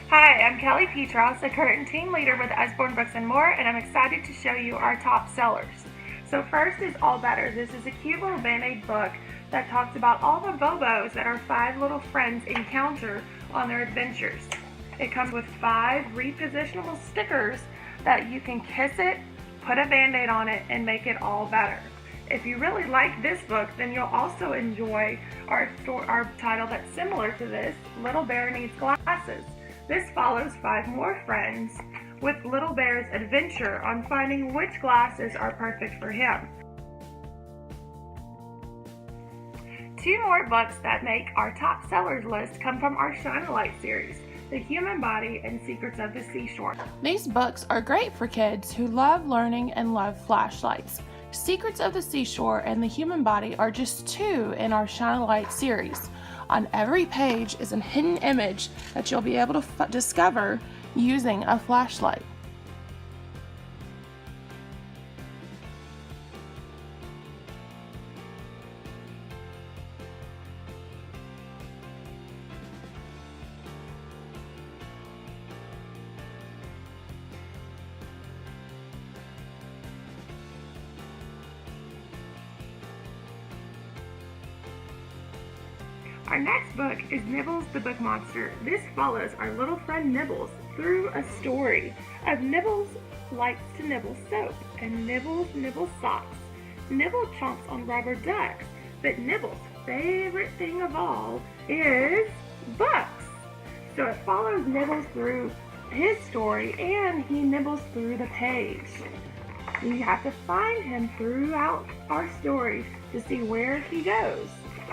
Hi, I'm Kelly Petros, a current team leader with Usborne Books More, and I'm excited to show you our top sellers. So first is All Better. This is a cute little Band-Aid book that talks about all the Bobos that our 5 little friends encounter on their adventures. It comes with 5 repositionable stickers that you can kiss it, put a Band-Aid on it, and make it all better. If you really like this book, then you'll also enjoy our title that's similar to this, Little Bear Needs Glasses. This follows 5 more friends with Little Bear's adventure on finding which glasses are perfect for him. 2 more books that make our top sellers list come from our Shine a Light series, The Human Body and Secrets of the Seashore. These books are great for kids who love learning and love flashlights. Secrets of the Seashore and The Human Body are just 2 in our Shine a Light series. On every page is a hidden image that you'll be able to discover using a flashlight. Our next book is Nibbles the Big Monster. This follows our little friend Nibbles through a story of Nibbles likes to nibble soap and Nibbles nibbles socks. Nibble chomps on rubber ducks, but Nibbles' favorite thing of all is books. So it follows Nibbles through his story and he nibbles through the page. We have to find him throughout our story to see where he goes.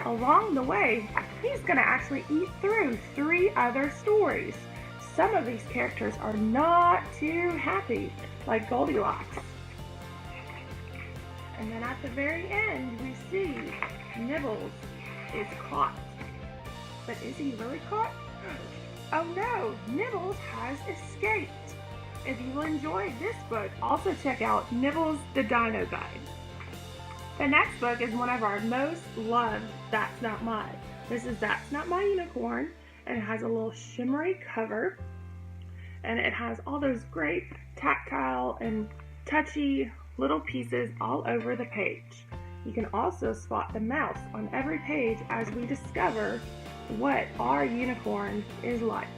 Along the way, he's going to actually eat through 3 other stories. Some of these characters are not too happy, like Goldilocks. And then at the very end, we see Nibbles is caught. But is he really caught? Oh no, Nibbles has escaped. If you enjoyed this book, also check out Nibbles the Dino Guide. The next book is one of our most loved That's Not My. This is That's Not My Unicorn, and it has a little shimmery cover, and it has all those great tactile and touchy little pieces all over the page. You can also spot the mouse on every page as we discover what our unicorn is like.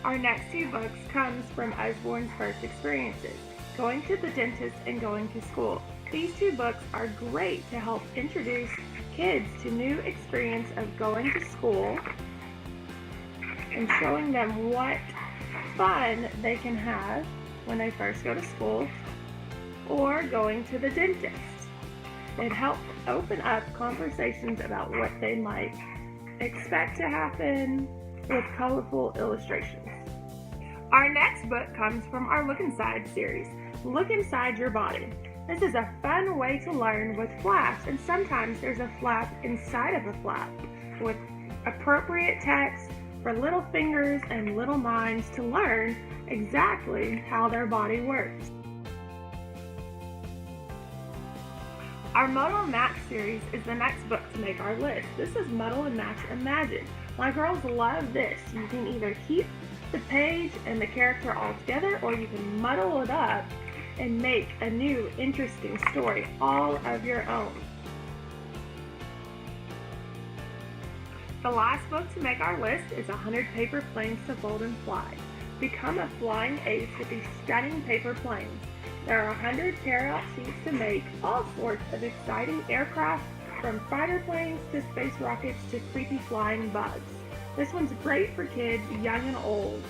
Our next 2 books comes from Usborne's first experiences, going to the dentist and going to school. These 2 books are great to help introduce kids to new experience of going to school and showing them what fun they can have when they first go to school or going to the dentist. It helps open up conversations about what they might expect to happen with colorful illustrations. Our next book comes from our Look Inside series, Look Inside Your Body. This is a fun way to learn with flaps, and sometimes there's a flap inside of a flap with appropriate text for little fingers and little minds to learn exactly how their body works. Our Muddle and Match series is the next book to make our list. This is Muddle and Match Imagine. My girls love this. You can either keep the page and the character all together, or you can muddle it up and make a new interesting story all of your own. The last book to make our list is 100 Paper Planes to Fold and Fly. Become a flying ace with these stunning paper planes. There are 100 tear-out sheets to make all sorts of exciting aircraft, from fighter planes to space rockets to creepy flying bugs. This one's great for kids, young and old.